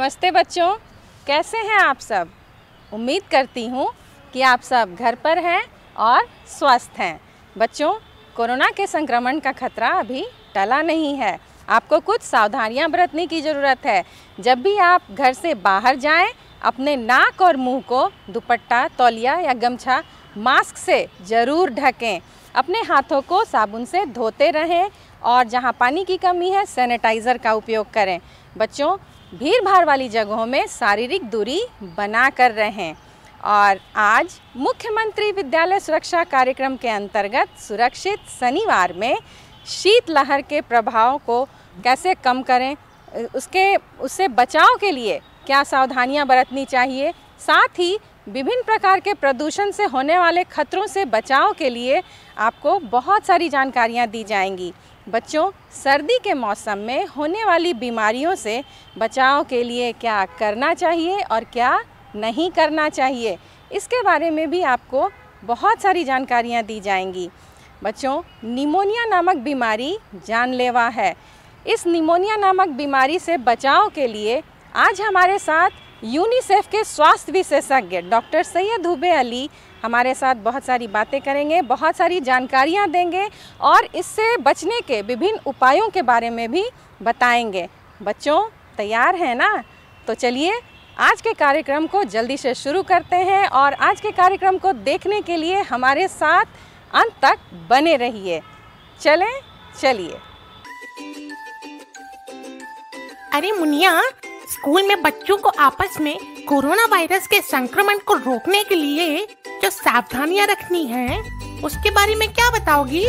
नमस्ते बच्चों, कैसे हैं आप सब। उम्मीद करती हूँ कि आप सब घर पर हैं और स्वस्थ हैं। बच्चों, कोरोना के संक्रमण का खतरा अभी टला नहीं है। आपको कुछ सावधानियां बरतने की ज़रूरत है। जब भी आप घर से बाहर जाएं, अपने नाक और मुंह को दुपट्टा, तौलिया या गमछा, मास्क से ज़रूर ढकें। अपने हाथों को साबुन से धोते रहें और जहां पानी की कमी है, सैनिटाइज़र का उपयोग करें। बच्चों, भीड़ भाड़ वाली जगहों में शारीरिक दूरी बना कर रहें। और आज मुख्यमंत्री विद्यालय सुरक्षा कार्यक्रम के अंतर्गत सुरक्षित शनिवार में शीतलहर के प्रभाव को कैसे कम करें, उससे बचाव के लिए क्या सावधानियां बरतनी चाहिए, साथ ही विभिन्न प्रकार के प्रदूषण से होने वाले खतरों से बचाव के लिए आपको बहुत सारी जानकारियां दी जाएंगी। बच्चों, सर्दी के मौसम में होने वाली बीमारियों से बचाव के लिए क्या करना चाहिए और क्या नहीं करना चाहिए, इसके बारे में भी आपको बहुत सारी जानकारियां दी जाएंगी। बच्चों, निमोनिया नामक बीमारी जानलेवा है। इस निमोनिया नामक बीमारी से बचाव के लिए आज हमारे साथ यूनिसेफ के स्वास्थ्य विशेषज्ञ डॉक्टर सैयद हुबे अली हमारे साथ बहुत सारी बातें करेंगे, बहुत सारी जानकारियां देंगे और इससे बचने के विभिन्न उपायों के बारे में भी बताएंगे। बच्चों, तैयार हैं ना? तो चलिए आज के कार्यक्रम को जल्दी से शुरू करते हैं और आज के कार्यक्रम को देखने के लिए हमारे साथ अंत तक बने रहिए। चलिए। अरे मुनिया, स्कूल में बच्चों को आपस में कोरोना वायरस के संक्रमण को रोकने के लिए जो सावधानियां रखनी है, उसके बारे में क्या बताओगी?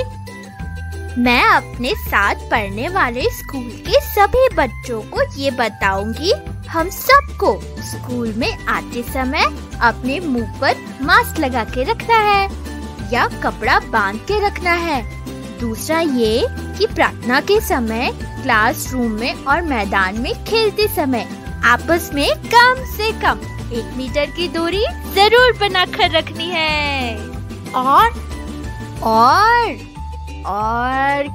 मैं अपने साथ पढ़ने वाले स्कूल के सभी बच्चों को ये बताऊंगी। हम सबको स्कूल में आते समय अपने मुंह पर मास्क लगा के रखना है या कपड़ा बांध के रखना है। दूसरा ये कि प्रार्थना के समय, क्लासरूम में और मैदान में खेलते समय आपस में कम से कम 1 मीटर की दूरी जरूर बनाकर रखनी है। और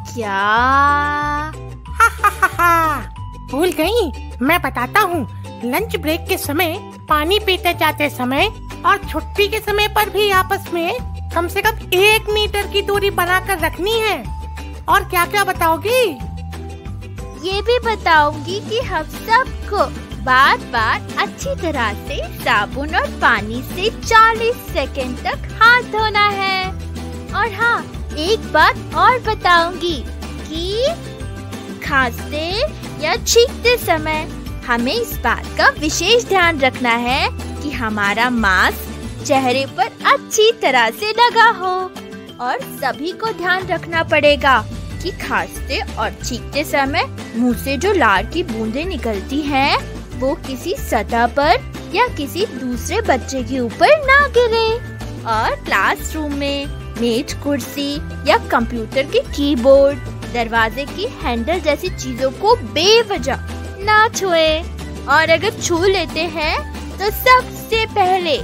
क्या? भूल गई, मैं बताता हूँ। लंच ब्रेक के समय, पानी पीते जाते समय और छुट्टी के समय पर भी आपस में कम से कम 1 मीटर की दूरी बनाकर रखनी है। और क्या क्या बताओगी? ये भी बताऊंगी कि हम सबको बार बार अच्छी तरह से साबुन और पानी से 40 सेकंड तक हाथ धोना है। और हाँ, एक बात और बताऊंगी कि खांसते या छींकते समय हमें इस बात का विशेष ध्यान रखना है कि हमारा मास्क चेहरे पर अच्छी तरह से लगा हो। और सभी को ध्यान रखना पड़ेगा कि खांसते और छींकते समय मुंह से जो लार की बूंदें निकलती हैं, वो किसी सतह पर या किसी दूसरे बच्चे के ऊपर ना गिरे। और क्लासरूम में मेज, कुर्सी या कंप्यूटर के कीबोर्ड, दरवाजे की हैंडल जैसी चीजों को बेवजह ना छुएं। और अगर छू लेते हैं तो सबसे पहले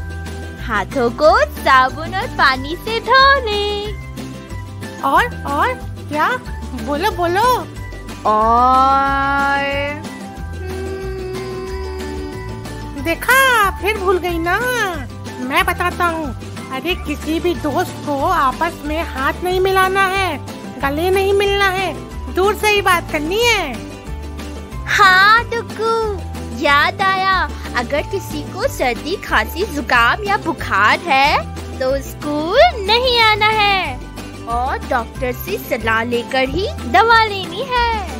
हाथों को साबुन और पानी से धो लें। और क्या? बोलो। और देखा, फिर भूल गई ना। मैं बताता हूँ। अरे किसी भी दोस्त को आपस में हाथ नहीं मिलाना है, गले नहीं मिलना है, दूर से ही बात करनी है। हाँ दुक्कू, याद आया। अगर किसी को सर्दी, खांसी, जुकाम या बुखार है तो स्कूल नहीं आना है और डॉक्टर से सलाह लेकर ही दवा लेनी है।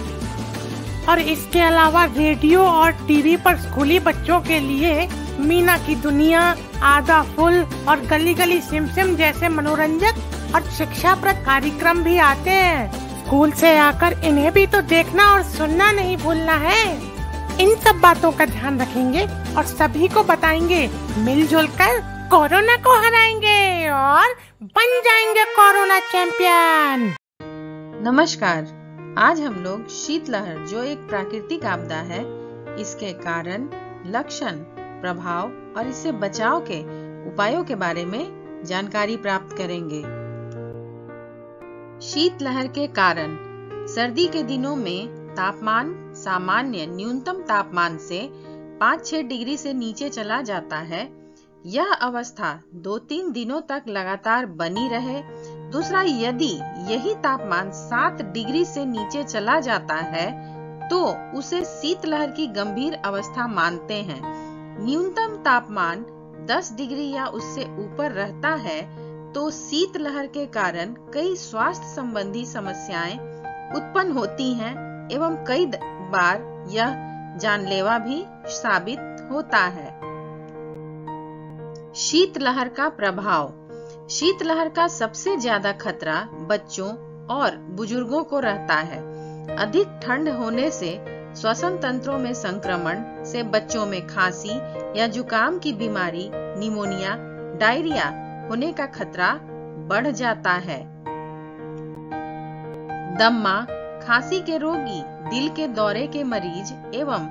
और इसके अलावा रेडियो और टीवी पर स्कूली बच्चों के लिए मीना की दुनिया, आधा फुल और गली गली सिम सिम जैसे मनोरंजक और शिक्षाप्रद कार्यक्रम भी आते हैं। स्कूल से आकर इन्हें भी तो देखना और सुनना नहीं भूलना है। इन सब बातों का ध्यान रखेंगे और सभी को बताएंगे। मिलजुल कर कोरोना को हराएंगे और बन जाएंगे कोरोना चैंपियन। नमस्कार। आज हम लोग शीतलहर, जो एक प्राकृतिक आपदा है, इसके कारण, लक्षण, प्रभाव और इससे बचाव के उपायों के बारे में जानकारी प्राप्त करेंगे। शीतलहर के कारण सर्दी के दिनों में तापमान सामान्य न्यूनतम तापमान से 5-6 डिग्री से नीचे चला जाता है, यह अवस्था 2-3 दिनों तक लगातार बनी रहे। दूसरा, यदि यही तापमान 7 डिग्री से नीचे चला जाता है तो उसे शीतलहर की गंभीर अवस्था मानते हैं। न्यूनतम तापमान 10 डिग्री या उससे ऊपर रहता है तो शीतलहर के कारण कई स्वास्थ्य संबंधी समस्याएं उत्पन्न होती हैं एवं कई बार यह जानलेवा भी साबित होता है। शीतलहर का प्रभाव। शीतलहर का सबसे ज्यादा खतरा बच्चों और बुजुर्गों को रहता है। अधिक ठंड होने से श्वसन तंत्रों में संक्रमण से बच्चों में खांसी या जुकाम की बीमारी, निमोनिया, डायरिया होने का खतरा बढ़ जाता है। दम्मा, खांसी के रोगी, दिल के दौरे के मरीज एवं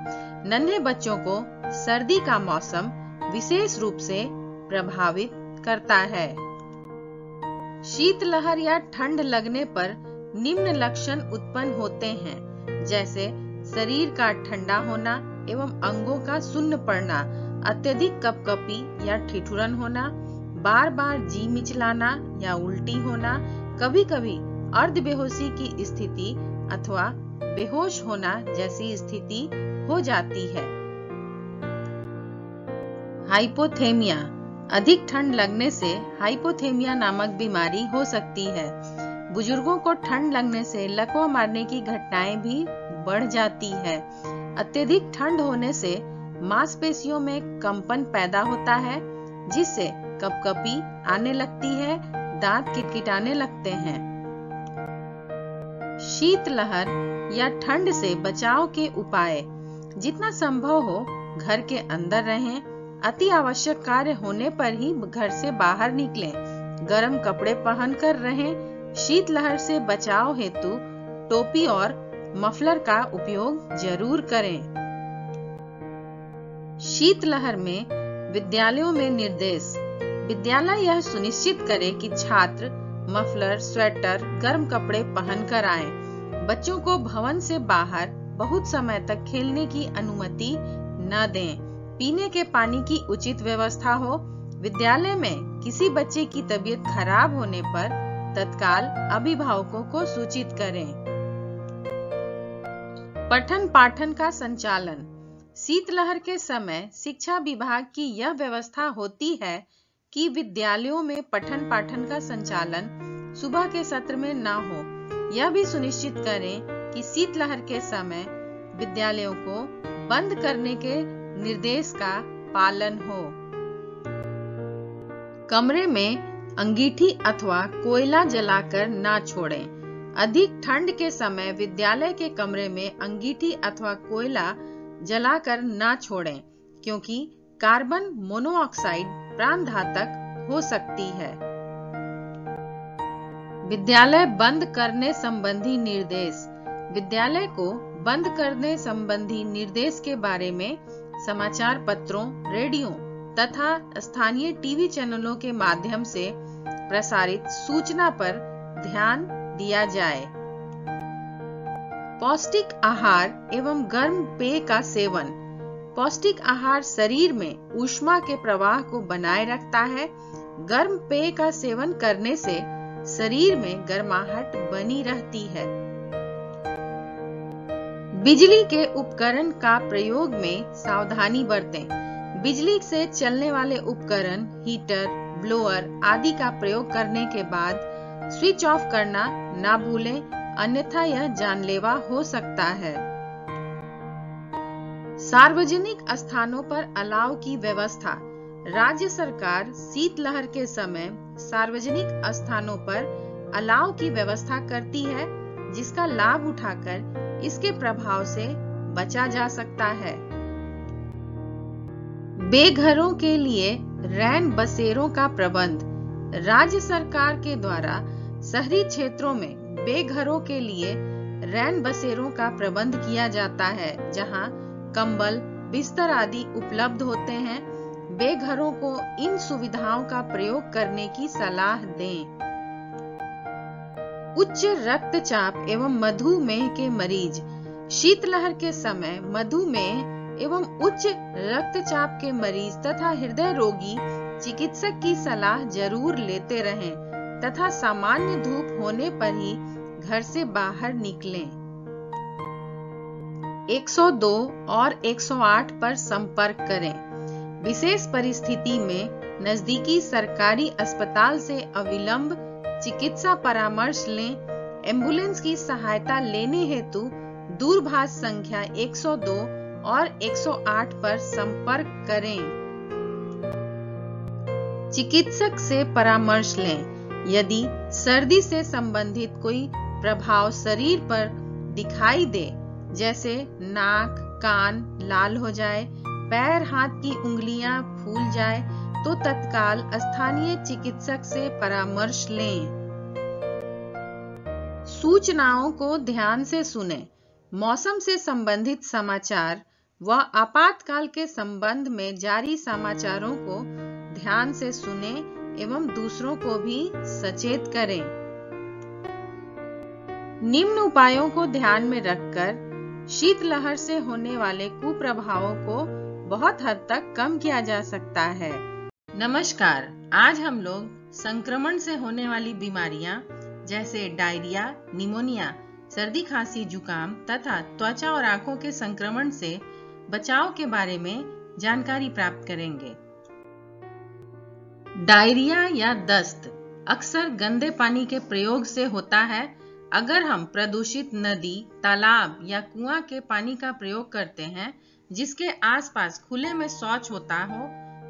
नन्हे बच्चों को सर्दी का मौसम विशेष रूप से प्रभावित करता है। शीतलहर या ठंड लगने पर निम्न लक्षण उत्पन्न होते हैं, जैसे शरीर का ठंडा होना एवं अंगों का सुन्न पड़ना, अत्यधिक कपकपी या ठिठुरन होना, बार बार जी मिचलाना या उल्टी होना, कभी कभी अर्ध बेहोशी की स्थिति अथवा बेहोश होना जैसी स्थिति हो जाती है। हाइपोथेमिया। अधिक ठंड लगने से हाइपोथेमिया नामक बीमारी हो सकती है। बुजुर्गों को ठंड लगने से लकवा मारने की घटनाएं भी बढ़ जाती है। अत्यधिक ठंड होने से मांसपेशियों में कंपन पैदा होता है, जिससे कपकपी आने लगती है, दांत किटकिटाने लगते हैं। शीतलहर या ठंड से बचाव के उपाय। जितना संभव हो घर के अंदर रहें। अति आवश्यक कार्य होने पर ही घर से बाहर निकलें। गर्म कपड़े पहनकर रहें। शीतलहर से बचाव हेतु टोपी और मफलर का उपयोग जरूर करें। शीतलहर में विद्यालयों में निर्देश। विद्यालय यह सुनिश्चित करे कि छात्र मफलर, स्वेटर, गर्म कपड़े पहनकर आएं। बच्चों को भवन से बाहर बहुत समय तक खेलने की अनुमति न दें। पीने के पानी की उचित व्यवस्था हो। विद्यालय में किसी बच्चे की तबीयत खराब होने पर तत्काल अभिभावकों को सूचित करें। पठन पाठन का संचालन। शीतलहर के समय शिक्षा विभाग की यह व्यवस्था होती है कि विद्यालयों में पठन पाठन का संचालन सुबह के सत्र में न हो। यह भी सुनिश्चित करें कि शीतलहर के समय विद्यालयों को बंद करने के निर्देश का पालन हो। कमरे में अंगीठी अथवा कोयला जलाकर ना छोड़ें। अधिक ठंड के समय विद्यालय के कमरे में अंगीठी अथवा कोयला जलाकर ना छोड़ें, क्योंकि कार्बन मोनोऑक्साइड प्राणघातक हो सकती है। विद्यालय बंद करने संबंधी निर्देश। विद्यालय को बंद करने संबंधी निर्देश के बारे में समाचार पत्रों, रेडियो तथा स्थानीय टीवी चैनलों के माध्यम से प्रसारित सूचना पर ध्यान दिया जाए। पौष्टिक आहार एवं गर्म पेय का सेवन। पौष्टिक आहार शरीर में ऊष्मा के प्रवाह को बनाए रखता है। गर्म पेय का सेवन करने से शरीर में गर्माहट बनी रहती है। बिजली के उपकरण का प्रयोग में सावधानी बरतें। बिजली से चलने वाले उपकरण, हीटर, ब्लोअर आदि का प्रयोग करने के बाद स्विच ऑफ करना ना भूलें, अन्यथा यह जानलेवा हो सकता है। सार्वजनिक स्थानों पर अलाव की व्यवस्था। राज्य सरकार शीतलहर के समय सार्वजनिक स्थानों पर अलाव की व्यवस्था करती है, जिसका लाभ उठाकर इसके प्रभाव से बचा जा सकता है। बेघरों के लिए रैन बसेरों का प्रबंध। राज्य सरकार के द्वारा शहरी क्षेत्रों में बेघरों के लिए रैन बसेरों का प्रबंध किया जाता है, जहां कंबल, बिस्तर आदि उपलब्ध होते हैं। बेघरों को इन सुविधाओं का प्रयोग करने की सलाह दें। उच्च रक्तचाप एवं मधुमेह के मरीज। शीतलहर के समय मधुमेह एवं उच्च रक्तचाप के मरीज तथा हृदय रोगी चिकित्सक की सलाह जरूर लेते रहें तथा सामान्य धूप होने पर ही घर से बाहर निकलें। 102 और 108 पर संपर्क करें। विशेष परिस्थिति में नजदीकी सरकारी अस्पताल से अविलंब चिकित्सा परामर्श लें। एम्बुलेंस की सहायता लेने हेतु दूरभाष संख्या 102 और 108 पर संपर्क करें। चिकित्सक से परामर्श लें। यदि सर्दी से संबंधित कोई प्रभाव शरीर पर दिखाई दे, जैसे नाक, कान लाल हो जाए, पैर हाथ की उंगलियां फूल जाए, तो तत्काल स्थानीय चिकित्सक से परामर्श लें। सूचनाओं को ध्यान से सुनें। मौसम से संबंधित समाचार व आपातकाल के संबंध में जारी समाचारों को ध्यान से सुनें एवं दूसरों को भी सचेत करें। निम्न उपायों को ध्यान में रखकर शीतलहर से होने वाले कुप्रभावों को बहुत हद तक कम किया जा सकता है। नमस्कार, आज हम लोग संक्रमण से होने वाली बीमारियां जैसे डायरिया, निमोनिया, सर्दी, खांसी, जुकाम तथा त्वचा और आंखों के संक्रमण से बचाव के बारे में जानकारी प्राप्त करेंगे। डायरिया या दस्त अक्सर गंदे पानी के प्रयोग से होता है। अगर हम प्रदूषित नदी, तालाब या कुआं के पानी का प्रयोग करते हैं जिसके आसपास खुले में शौच होता हो,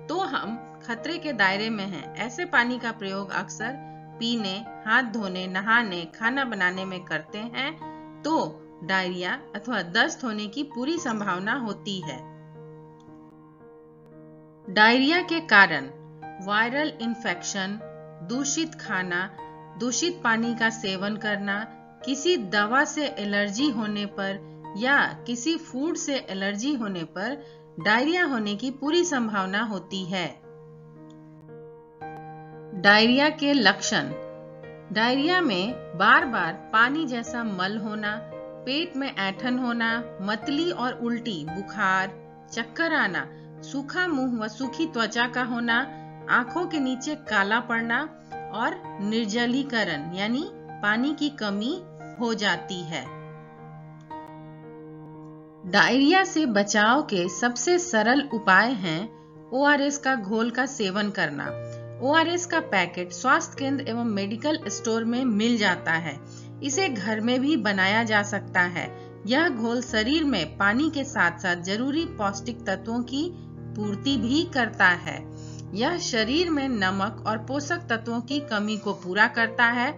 तो हम खतरे के दायरे में हैं। ऐसे पानी का प्रयोग अक्सर पीने, हाथ धोने, नहाने, खाना बनाने में करते हैं, तो डायरिया अथवा दस्त होने की पूरी संभावना होती है। डायरिया के कारण वायरल इन्फेक्शन, दूषित खाना, दूषित पानी का सेवन करना, किसी दवा से एलर्जी होने पर या किसी फूड से एलर्जी होने पर डायरिया होने की पूरी संभावना होती है। डायरिया के लक्षण। डायरिया में बार बार पानी जैसा मल होना, पेट में ऐंठन होना, मतली और उल्टी, बुखार, चक्कर आना, सूखा मुंह व सूखी त्वचा का होना, आंखों के नीचे काला पड़ना और निर्जलीकरण यानी पानी की कमी हो जाती है। डायरिया से बचाव के सबसे सरल उपाय हैं ORS का घोल का सेवन करना। ORS का पैकेट स्वास्थ्य केंद्र एवं मेडिकल स्टोर में मिल जाता है। इसे घर में भी बनाया जा सकता है। यह घोल शरीर में पानी के साथ साथ जरूरी पौष्टिक तत्वों की पूर्ति भी करता है। यह शरीर में नमक और पोषक तत्वों की कमी को पूरा करता है,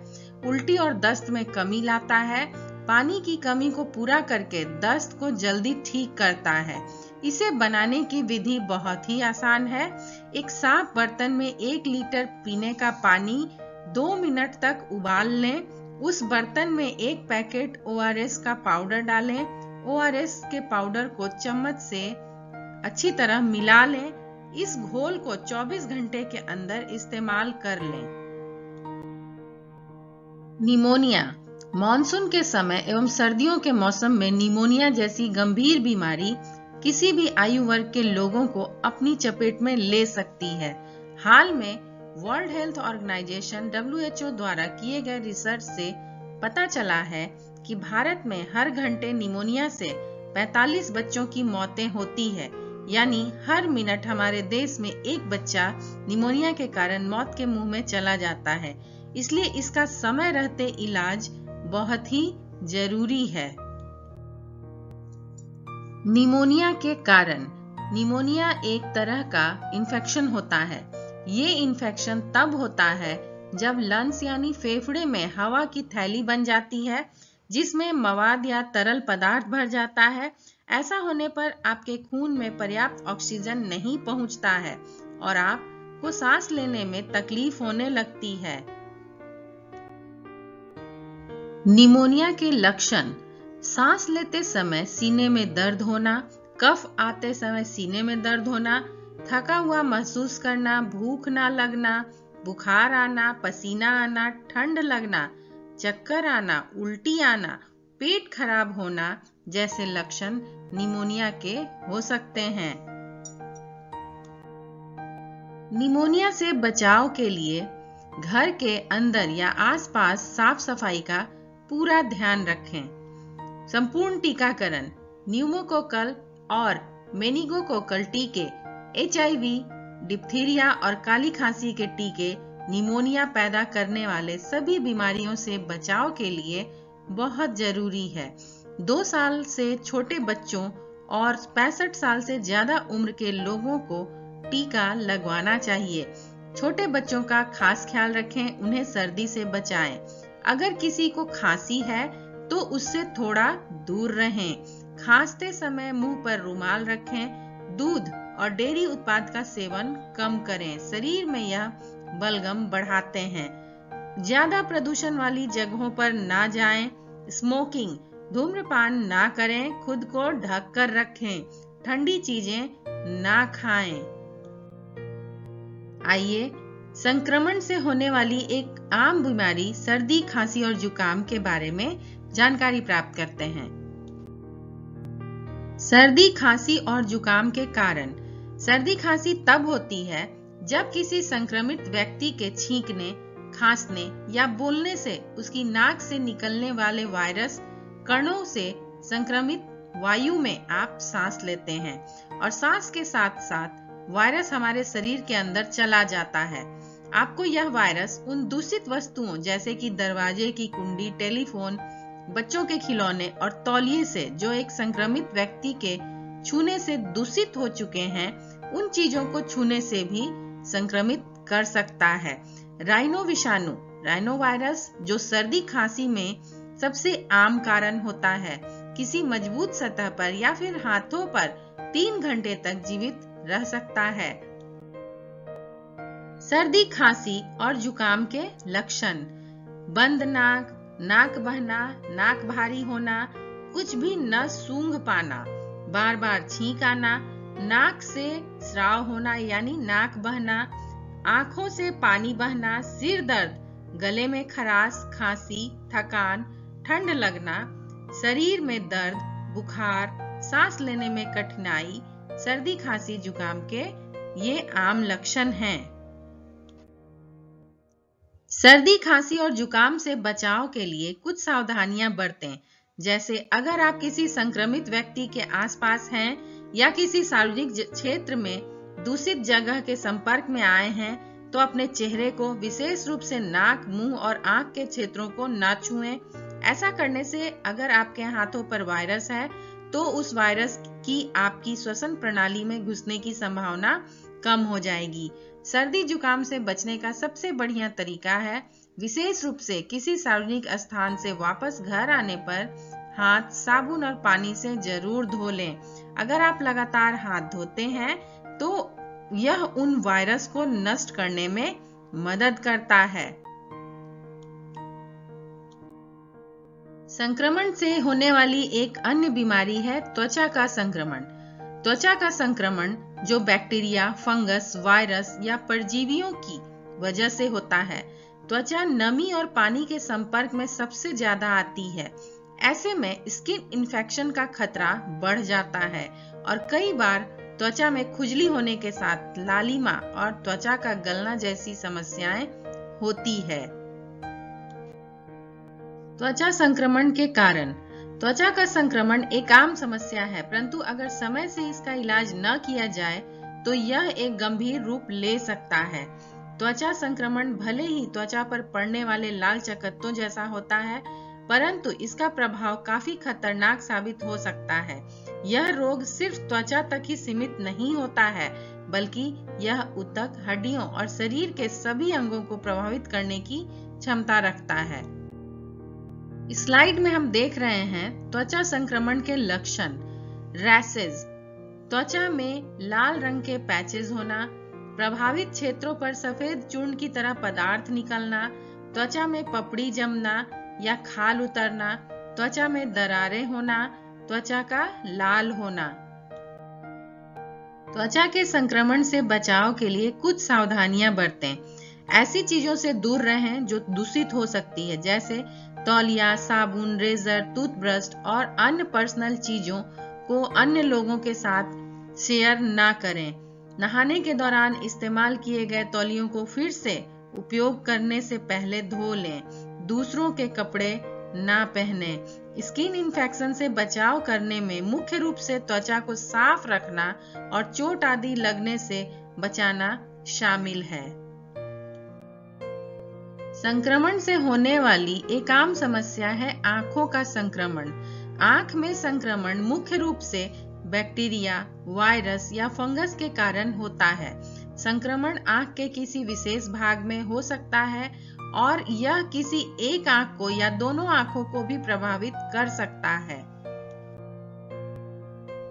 उल्टी और दस्त में कमी लाता है, पानी की कमी को पूरा करके दस्त को जल्दी ठीक करता है। इसे बनाने की विधि बहुत ही आसान है। एक साफ बर्तन में 1 लीटर पीने का पानी 2 मिनट तक उबाल लें। उस बर्तन में 1 पैकेट ORS का पाउडर डालें। ORS के पाउडर को चम्मच से अच्छी तरह मिला लें। इस घोल को 24 घंटे के अंदर इस्तेमाल कर लें। निमोनिया। मॉनसून के समय एवं सर्दियों के मौसम में निमोनिया जैसी गंभीर बीमारी किसी भी आयु वर्ग के लोगों को अपनी चपेट में ले सकती है। हाल में वर्ल्ड हेल्थ ऑर्गेनाइजेशन WHO द्वारा किए गए रिसर्च से पता चला है कि भारत में हर घंटे निमोनिया से 45 बच्चों की मौतें होती है, यानी हर मिनट हमारे देश में एक बच्चा निमोनिया के कारण मौत के मुंह में चला जाता है। इसलिए इसका समय रहते इलाज बहुत ही जरूरी है। निमोनिया के कारण। निमोनिया एक तरह का इन्फेक्शन होता है। ये इन्फेक्शन तब होता है जब लंग्स यानी फेफड़े में हवा की थैली बन जाती है, जिसमें मवाद या तरल पदार्थ भर जाता है। ऐसा होने पर आपके खून में पर्याप्त ऑक्सीजन नहीं पहुंचता है और आपको सांस लेने में तकलीफ होने लगती है। निमोनिया के लक्षण। सांस लेते समय सीने में दर्द होना, कफ आते समय सीने में दर्द होना, थका हुआ महसूस करना, भूख ना लगना, बुखार आना, पसीना आना, ठंड लगना, चक्कर आना, उल्टी आना, पेट खराब होना जैसे लक्षण निमोनिया के हो सकते हैं। निमोनिया से बचाव के लिए घर के अंदर या आसपास साफ सफाई का पूरा ध्यान रखें। संपूर्ण टीकाकरण, न्यूमोकोकल और मेनिगोकोकल टीके, HIV, डिप्थीरिया और काली खांसी के टीके निमोनिया पैदा करने वाले सभी बीमारियों से बचाव के लिए बहुत जरूरी है। 2 साल से छोटे बच्चों और 65 साल से ज्यादा उम्र के लोगों को टीका लगवाना चाहिए। छोटे बच्चों का खास ख्याल रखें, उन्हें सर्दी से बचाएं। अगर किसी को खांसी है तो उससे थोड़ा दूर रहें। खांसते समय मुंह पर रुमाल रखें। दूध और डेयरी उत्पाद का सेवन कम करें, शरीर में यह बलगम बढ़ाते हैं। ज्यादा प्रदूषण वाली जगहों पर ना जाएं। स्मोकिंग, धूम्रपान ना करें। खुद को ढक कर रखें। ठंडी चीजें ना खाएं। आइए संक्रमण से होने वाली एक आम बीमारी सर्दी, खांसी और जुकाम के बारे में जानकारी प्राप्त करते हैं। सर्दी, खांसी और जुकाम के कारण। सर्दी खांसी तब होती है जब किसी संक्रमित व्यक्ति के छींकने, खांसने या बोलने से उसकी नाक से निकलने वाले वायरस कणों से संक्रमित वायु में आप सांस लेते हैं और सांस के साथ साथ वायरस हमारे शरीर के अंदर चला जाता है। आपको यह वायरस उन दूषित वस्तुओं जैसे कि दरवाजे की कुंडी, टेलीफोन, बच्चों के खिलौने और तौलिए से जो एक संक्रमित व्यक्ति के छूने से दूषित हो चुके हैं, उन चीजों को छूने से भी संक्रमित कर सकता है। राइनो विषाणु, राइनो वायरस, जो सर्दी खांसी में सबसे आम कारण होता है, किसी मजबूत सतह पर या फिर हाथों पर 3 घंटे तक जीवित रह सकता है। सर्दी, खांसी और जुकाम के लक्षण। बंद नाक, नाक बहना, नाक भारी होना, कुछ भी न सूंघ पाना, बार बार छींक आना, नाक से स्राव होना यानी नाक बहना, आंखों से पानी बहना, सिर दर्द, गले में खराश, खांसी, थकान, ठंड लगना, शरीर में दर्द, बुखार, सांस लेने में कठिनाई, सर्दी, खांसी, जुकाम के ये आम लक्षण हैं। सर्दी, खांसी और जुकाम से बचाव के लिए कुछ सावधानियां बरतें। जैसे अगर आप किसी संक्रमित व्यक्ति के आसपास हैं या किसी सार्वजनिक क्षेत्र में दूषित जगह के संपर्क में आए हैं तो अपने चेहरे को, विशेष रूप से नाक, मुंह और आंख के क्षेत्रों को ना छुएं। ऐसा करने से अगर आपके हाथों पर वायरस है तो उस वायरस की आपकी श्वसन प्रणाली में घुसने की संभावना कम हो जाएगी। सर्दी जुकाम से बचने का सबसे बढ़िया तरीका है विशेष रूप से किसी सार्वजनिक स्थान से वापस घर आने पर हाथ साबुन और पानी से जरूर धो लें। अगर आप लगातार हाथ धोते हैं तो यह उन वायरस को नष्ट करने में मदद करता है। संक्रमण से होने वाली एक अन्य बीमारी है त्वचा का संक्रमण। त्वचा का संक्रमण जो बैक्टीरिया, फंगस, वायरस या परजीवियों की वजह से होता है। त्वचा नमी और पानी के संपर्क में सबसे ज्यादा आती है। ऐसे में स्किन इन्फेक्शन का खतरा बढ़ जाता है और कई बार त्वचा में खुजली होने के साथ लालिमा और त्वचा का गलना जैसी समस्याएं होती है। त्वचा संक्रमण के कारण। त्वचा का संक्रमण एक आम समस्या है, परंतु अगर समय से इसका इलाज न किया जाए तो यह एक गंभीर रूप ले सकता है। त्वचा संक्रमण भले ही त्वचा पर पड़ने वाले लाल चकत्तों जैसा होता है, परंतु इसका प्रभाव काफी खतरनाक साबित हो सकता है। यह रोग सिर्फ त्वचा तक ही सीमित नहीं होता है, बल्कि यह ऊतक, हड्डियों और शरीर के सभी अंगों को प्रभावित करने की क्षमता रखता है। स्लाइड में हम देख रहे हैं त्वचा संक्रमण के लक्षण। रैशेज, त्वचा में लाल रंग के पैचेज होना, प्रभावित क्षेत्रों पर सफेद चूर्ण की तरह पदार्थ निकलना, त्वचा में पपड़ी जमना या खाल उतरना, त्वचा में दरारें होना, त्वचा का लाल होना। त्वचा के संक्रमण से बचाव के लिए कुछ सावधानियां बरतें। ऐसी चीजों से दूर रहें जो दूषित हो सकती है, जैसे तौलिया, साबुन, रेजर, टूथब्रश और अन्य पर्सनल चीजों को अन्य लोगों के साथ शेयर ना करें। नहाने के दौरान इस्तेमाल किए गए तौलियों को फिर से उपयोग करने से पहले धो लें। दूसरों के कपड़े ना पहने। स्किन इन्फेक्शन से बचाव करने में मुख्य रूप से त्वचा को साफ रखना और चोट आदि लगने से बचाना शामिल है। संक्रमण से होने वाली एक आम समस्या है आंखों का संक्रमण। आंख में संक्रमण मुख्य रूप से बैक्टीरिया, वायरस या फंगस के कारण होता है। संक्रमण आंख के किसी विशेष भाग में हो सकता है और यह किसी एक आंख को या दोनों आंखों को भी प्रभावित कर सकता है।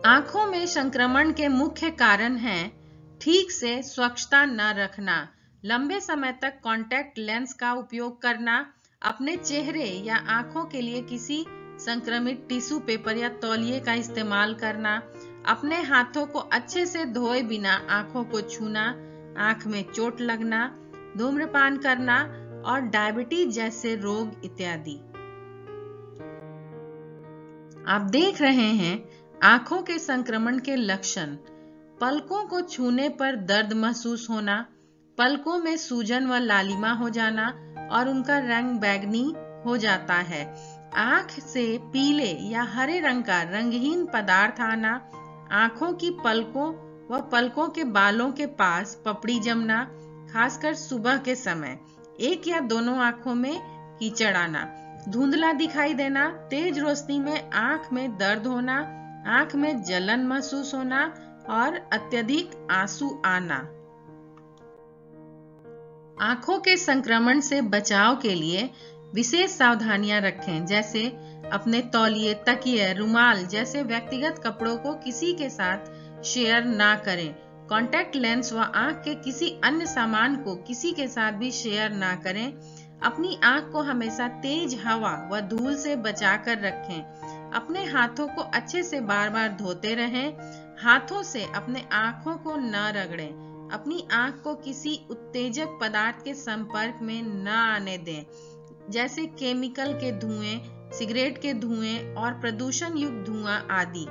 आंखों में संक्रमण के मुख्य कारण हैं ठीक से स्वच्छता न रखना, लंबे समय तक कॉन्टैक्ट लेंस का उपयोग करना, अपने चेहरे या आंखों के लिए किसी संक्रमित टिश्यू पेपर या तौलिए का इस्तेमाल करना, अपने हाथों को अच्छे से धोए बिना आंखों को छूना, आंख में चोट लगना, धूम्रपान करना और डायबिटीज जैसे रोग इत्यादि। आप देख रहे हैं आंखों के संक्रमण के लक्षण। पलकों को छूने पर दर्द महसूस होना, पलकों में सूजन व लालिमा हो जाना और उनका रंग बैंगनी हो जाता है। आंख से पीले या हरे रंग का रंगहीन पदार्थ आना, आंखों की पलकों व पलकों के बालों के पास पपड़ी जमना, खासकर सुबह के समय, एक या दोनों आंखों में कीचड़ आना, धुंधला दिखाई देना, तेज रोशनी में आंख में दर्द होना, आंख में जलन महसूस होना और अत्यधिक आंसू आना। आंखों के संक्रमण से बचाव के लिए विशेष सावधानियां रखें, जैसे अपने तौलिए, तकिए, रुमाल जैसे व्यक्तिगत कपड़ों को किसी के साथ शेयर ना करें। कॉन्टैक्ट लेंस व आंख के किसी अन्य सामान को किसी के साथ भी शेयर ना करें। अपनी आंख को हमेशा तेज हवा व धूल से बचाकर रखें। अपने हाथों को अच्छे से बार बार धोते रहें। हाथों से अपने आंखों को न रगड़ें। अपनी आंख को किसी उत्तेजक पदार्थ के संपर्क में न आने दें, जैसे केमिकल के धुएं, सिगरेट के धुएं और प्रदूषण युक्त धुआं आदि।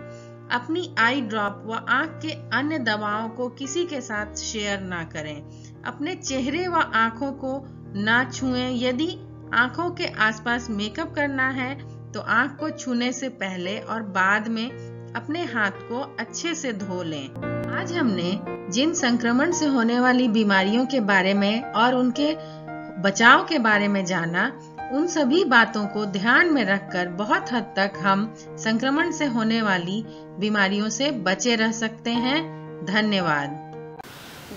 अपनी आई ड्रॉप व आंख के अन्य दवाओं को किसी के साथ शेयर ना करें। अपने चेहरे व आंखों को ना छुएं। यदि आंखों के आसपास मेकअप करना है तो आंख को छूने से पहले और बाद में अपने हाथ को अच्छे से धो लें। आज हमने जिन संक्रमण से होने वाली बीमारियों के बारे में और उनके बचाव के बारे में जाना, उन सभी बातों को ध्यान में रखकर बहुत हद तक हम संक्रमण से होने वाली बीमारियों से बचे रह सकते हैं। धन्यवाद।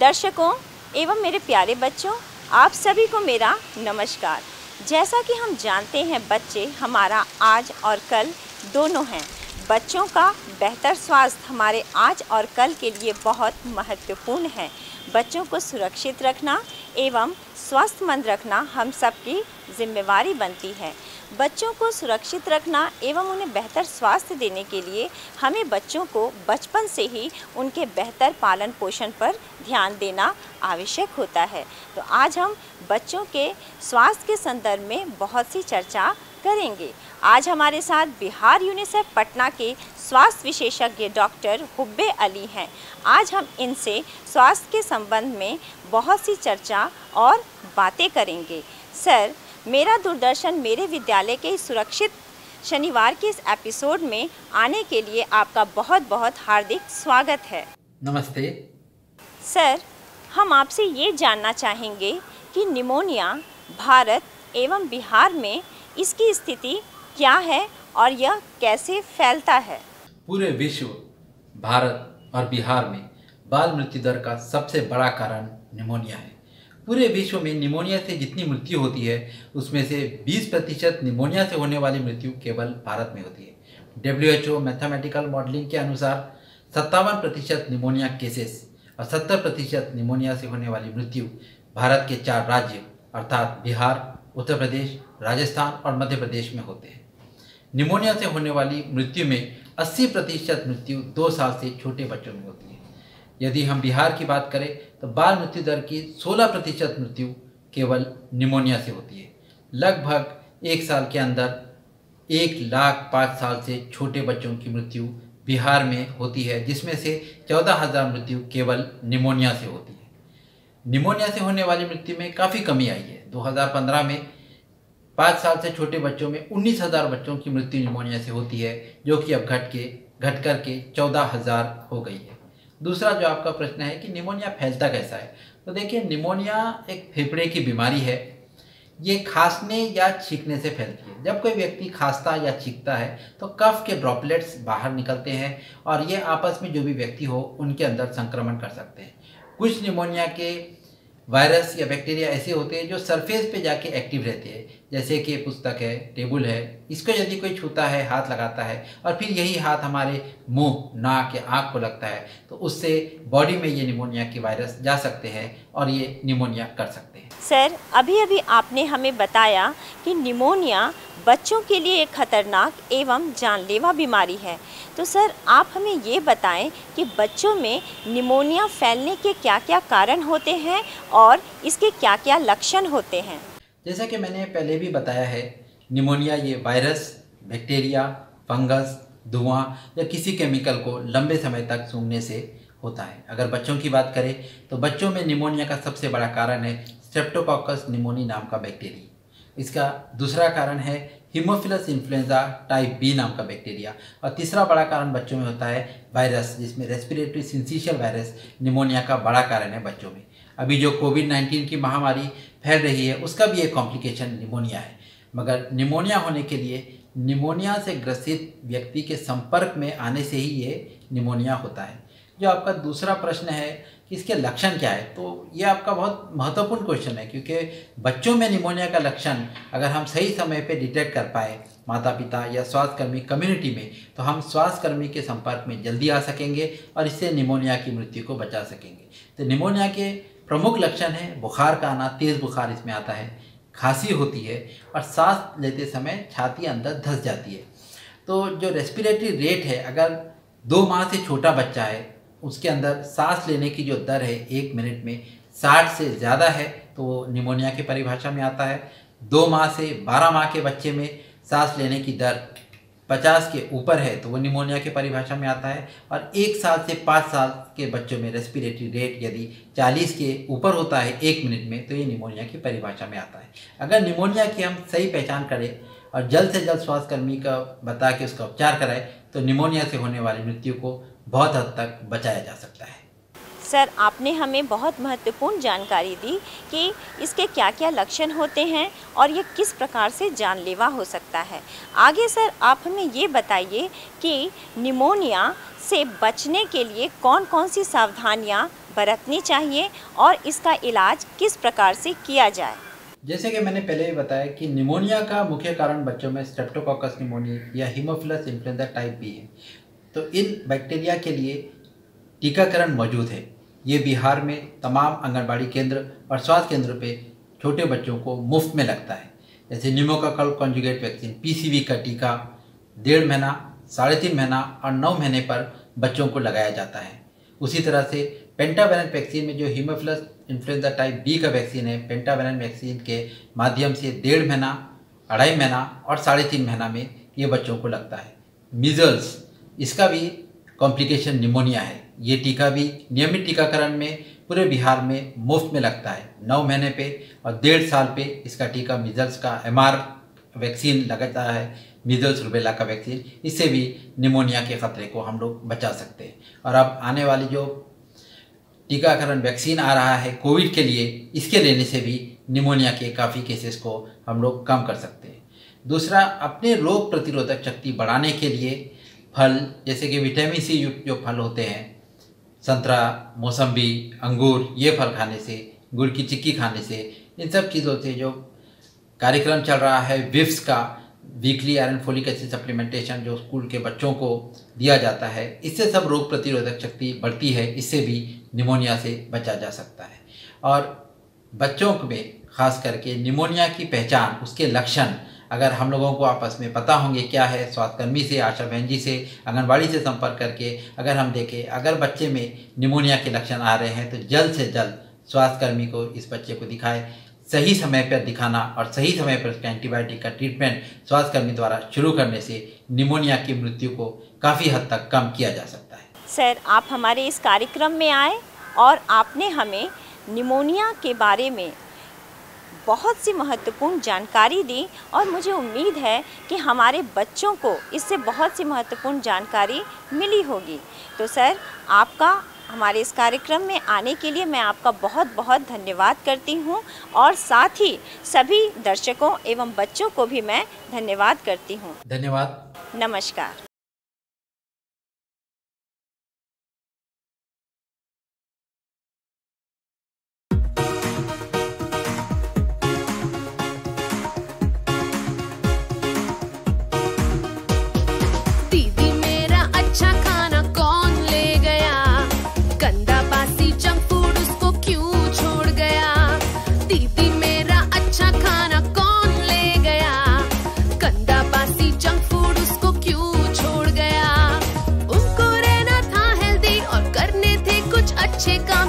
दर्शकों एवं मेरे प्यारे बच्चों, आप सभी को मेरा नमस्कार। जैसा कि हम जानते हैं, बच्चे हमारा आज और कल दोनों हैं। बच्चों का बेहतर स्वास्थ्य हमारे आज और कल के लिए बहुत महत्वपूर्ण है। बच्चों को सुरक्षित रखना एवं स्वस्थमंद रखना हम सबकी जिम्मेवारी बनती है। बच्चों को सुरक्षित रखना एवं उन्हें बेहतर स्वास्थ्य देने के लिए हमें बच्चों को बचपन से ही उनके बेहतर पालन पोषण पर ध्यान देना आवश्यक होता है। तो आज हम बच्चों के स्वास्थ्य के संदर्भ में बहुत सी चर्चा करेंगे। आज हमारे साथ बिहार यूनिसेफ पटना के स्वास्थ्य विशेषज्ञ डॉक्टर हुब्बे अली हैं। आज हम इनसे स्वास्थ्य के संबंध में बहुत सी चर्चा और बातें करेंगे। सर, मेरा दूरदर्शन मेरे विद्यालय के सुरक्षित शनिवार के इस एपिसोड में आने के लिए आपका बहुत बहुत हार्दिक स्वागत है। नमस्ते सर, हम आपसे ये जानना चाहेंगे कि निमोनिया भारत एवं बिहार में इसकी स्थिति क्या है और यह कैसे फैलता है। पूरे विश्व, भारत और बिहार में बाल मृत्यु दर का सबसे बड़ा कारण निमोनिया है। पूरे विश्व में निमोनिया से जितनी मृत्यु होती है उसमें से 20% निमोनिया से होने वाली मृत्यु केवल भारत में होती है। WHO मैथमेटिकल मॉडलिंग के अनुसार 57% निमोनिया केसेस और 70% निमोनिया से होने वाली मृत्यु भारत के 4 राज्य अर्थात बिहार, उत्तर प्रदेश, राजस्थान और मध्य प्रदेश में होते हैं। निमोनिया से होने वाली मृत्यु में 80% मृत्यु 2 साल से छोटे बच्चों में होती है। यदि हम बिहार की बात करें तो बाल मृत्यु दर की 16% मृत्यु केवल निमोनिया से होती है। लगभग 1 साल के अंदर 1 लाख 5 साल से छोटे बच्चों की मृत्यु बिहार में होती है, जिसमें से 14,000 मृत्यु केवल निमोनिया से होती है। निमोनिया से होने वाली मृत्यु में काफ़ी कमी आई है। 2015 में 5 साल से छोटे बच्चों में 19,000 बच्चों की मृत्यु निमोनिया से होती है, जो कि अब घट कर के 14,000 हो गई है। दूसरा जो आपका प्रश्न है कि निमोनिया फैलता कैसा है, तो देखिए निमोनिया एक फेफड़े की बीमारी है। ये खांसने या छींकने से फैलती है। जब कोई व्यक्ति खांसता या छींकता है तो कफ के ड्रॉपलेट्स बाहर निकलते हैं और ये आपस में जो भी व्यक्ति हो उनके अंदर संक्रमण कर सकते हैं। कुछ निमोनिया के वायरस या बैक्टीरिया ऐसे होते हैं जो सरफेस पे जाके एक्टिव रहते हैं, जैसे कि पुस्तक है, टेबल है, इसको यदि कोई छूता है, हाथ लगाता है और फिर यही हाथ हमारे मुंह, नाक या आँख को लगता है तो उससे बॉडी में ये निमोनिया के वायरस जा सकते हैं और ये निमोनिया कर सकते हैं। सर, अभी अभी आपने हमें बताया कि निमोनिया बच्चों के लिए एक खतरनाक एवं जानलेवा बीमारी है। तो सर, आप हमें ये बताएं कि बच्चों में निमोनिया फैलने के क्या क्या कारण होते हैं और इसके क्या क्या लक्षण होते हैं। जैसा कि मैंने पहले भी बताया है, निमोनिया ये वायरस, बैक्टीरिया, फंगस, धुआं या किसी केमिकल को लंबे समय तक सूंघने से होता है। अगर बच्चों की बात करें तो बच्चों में निमोनिया का सबसे बड़ा कारण है स्ट्रेप्टोकोकस निमोनी नाम का बैक्टीरिया। इसका दूसरा कारण है हीमोफिलस इन्फ्लुएंजा टाइप बी नाम का बैक्टीरिया और तीसरा बड़ा कारण बच्चों में होता है वायरस, जिसमें रेस्पिरेटरी सिंसिशियल वायरस निमोनिया का बड़ा कारण है बच्चों में। अभी जो कोविड-19 की महामारी फैल रही है उसका भी एक कॉम्प्लिकेशन निमोनिया है। मगर निमोनिया होने के लिए निमोनिया से ग्रसित व्यक्ति के संपर्क में आने से ही ये निमोनिया होता है। जो आपका दूसरा प्रश्न है कि इसके लक्षण क्या है, तो ये आपका बहुत महत्वपूर्ण क्वेश्चन है, क्योंकि बच्चों में निमोनिया का लक्षण अगर हम सही समय पे डिटेक्ट कर पाए, माता पिता या स्वास्थ्यकर्मी कम्युनिटी में, तो हम स्वास्थ्यकर्मी के संपर्क में जल्दी आ सकेंगे और इससे निमोनिया की मृत्यु को बचा सकेंगे। तो निमोनिया के प्रमुख लक्षण हैं बुखार का आना, तेज़ बुखार इसमें आता है, खांसी होती है और सांस लेते समय छाती अंदर धंस जाती है। तो जो रेस्पिरेटरी रेट है, अगर 2 माह से छोटा बच्चा है उसके अंदर सांस लेने की जो दर है 1 मिनट में 60 से ज़्यादा है तो वो निमोनिया की परिभाषा में आता है। 2 माह से 12 माह के बच्चे में सांस लेने की दर 50 के ऊपर है तो वो निमोनिया की परिभाषा में आता है। और 1 साल से 5 साल के बच्चों में रेस्पिरेटरी रेट यदि 40 के ऊपर होता है 1 मिनट में तो ये निमोनिया की परिभाषा में आता है। अगर निमोनिया की हम सही पहचान करें और जल्द से जल्द स्वास्थ्यकर्मी का बता के उसका उपचार कराएं तो निमोनिया से होने वाली मृत्यु को बहुत हद तक बचाया जा सकता है। सर, आपने हमें बहुत महत्वपूर्ण जानकारी दी कि इसके क्या क्या लक्षण होते हैं और ये किस प्रकार से जानलेवा हो सकता है। आगे सर, आप हमें ये बताइए कि निमोनिया से बचने के लिए कौन कौन सी सावधानियां बरतनी चाहिए और इसका इलाज किस प्रकार से किया जाए। जैसे कि मैंने पहले भी बताया कि निमोनिया का मुख्य कारण बच्चों में स्ट्रेप्टोकोकस निमोनी या हीमोफिलस इन्फ्लुएंजा टाइप बी है। तो इन बैक्टीरिया के लिए टीकाकरण मौजूद है। ये बिहार में तमाम आंगनबाड़ी केंद्र और स्वास्थ्य केंद्रों पे छोटे बच्चों को मुफ्त में लगता है। जैसे निमोकोकल कॉन्जुगेट वैक्सीन पीसीवी का टीका 1.5 महीना, 3.5 महीना और 9 महीने पर बच्चों को लगाया जाता है। उसी तरह से पेंटावेलेंट वैक्सीन में जो हीमोफिलस इन्फ्लुएंजा टाइप बी का वैक्सीन है, पेंटावेलेंट वैक्सीन के माध्यम से 1.5 महीना, 2.5 महीना और 3.5 महीना में ये बच्चों को लगता है। मीजल्स, इसका भी कॉम्प्लिकेशन निमोनिया है। ये टीका भी नियमित टीकाकरण में पूरे बिहार में मुफ्त में लगता है। 9 महीने पे और 1.5 साल पे इसका टीका मीजल्स का MR वैक्सीन लगता है, मीजल्स रुबेला का वैक्सीन। इससे भी निमोनिया के ख़तरे को हम लोग बचा सकते हैं। और अब आने वाली जो टीकाकरण वैक्सीन आ रहा है कोविड के लिए, इसके लेने से भी निमोनिया के काफ़ी केसेस को हम लोग कम कर सकते हैं। दूसरा, अपने रोग प्रतिरोधक शक्ति बढ़ाने के लिए फल जैसे कि विटामिन सी युक्त जो फल होते हैं, संतरा, मौसम्बी, अंगूर, ये फल खाने से, गुड़ की चिक्की खाने से, इन सब चीज़ों से जो कार्यक्रम चल रहा है विप्स का, weekly iron folic acid supplementation जो स्कूल के बच्चों को दिया जाता है, इससे सब रोग प्रतिरोधक शक्ति बढ़ती है। इससे भी निमोनिया से बचा जा सकता है। और बच्चों में खास करके निमोनिया की पहचान, उसके लक्षण अगर हम लोगों को आपस में पता होंगे क्या है, स्वास्थ्यकर्मी से, आशा बहन जी से, आंगनबाड़ी से संपर्क करके अगर हम देखें अगर बच्चे में निमोनिया के लक्षण आ रहे हैं तो जल्द से जल्द स्वास्थ्यकर्मी को इस बच्चे को दिखाएं। सही समय पर दिखाना और सही समय पर उसका एंटीबायोटिक का ट्रीटमेंट स्वास्थ्यकर्मी द्वारा शुरू करने से निमोनिया की मृत्यु को काफ़ी हद तक कम किया जा सकता है। सर, आप हमारे इस कार्यक्रम में आए और आपने हमें निमोनिया के बारे में बहुत सी महत्वपूर्ण जानकारी दी और मुझे उम्मीद है कि हमारे बच्चों को इससे बहुत सी महत्वपूर्ण जानकारी मिली होगी। तो सर, आपका हमारे इस कार्यक्रम में आने के लिए मैं आपका बहुत बहुत धन्यवाद करती हूं और साथ ही सभी दर्शकों एवं बच्चों को भी मैं धन्यवाद करती हूं। धन्यवाद। नमस्कार।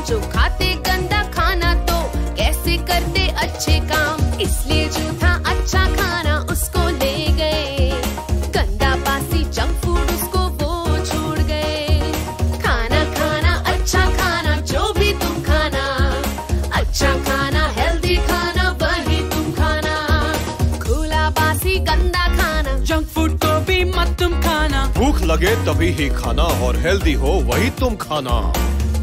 जो खाते गंदा खाना तो कैसे करते अच्छे काम, इसलिए जो था अच्छा खाना उसको ले गए, गंदा बासी जंक फूड उसको वो छोड़ गए। खाना खाना अच्छा खाना जो भी तुम खाना, अच्छा खाना हेल्दी खाना वही तुम खाना, खुला बासी गंदा खाना जंक फूड को भी मत तुम खाना। भूख लगे तभी ही खाना और हेल्दी हो वही तुम खाना।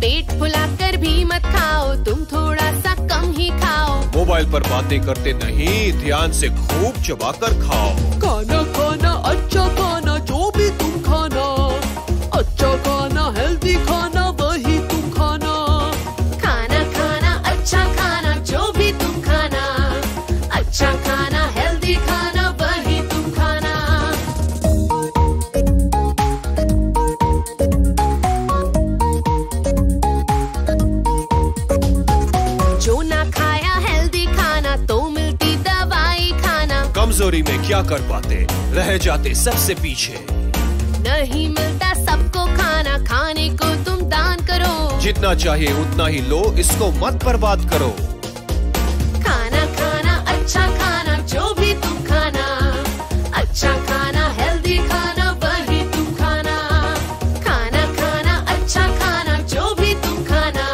पेट फुलाकर भी मत खाओ, तुम थोड़ा सा कम ही खाओ। मोबाइल पर बातें करते नहीं, ध्यान से खूब चबाकर खाओ। खाना खाना अच्छा खाना जो भी तुम खाना, अच्छा खाना हेल्दी खाना वही तुम खाना। खाना खाना अच्छा खाना जो भी तुम खाना, अच्छा खाना हेल्दी खाना वही तुम खाना। जो ना खाया हेल्दी खाना तो मिलती दवाई खाना। कमजोरी में क्या कर पाते, रह जाते सबसे पीछे। नहीं मिलता सबको खाना, खाने को तुम दान करो। जितना चाहिए उतना ही लो, इसको मत बर्बाद करो। खाना खाना अच्छा खाना जो भी तुम खाना, अच्छा खाना हेल्दी खाना वही तुम खाना। खाना खाना अच्छा खाना जो भी तुम खाना,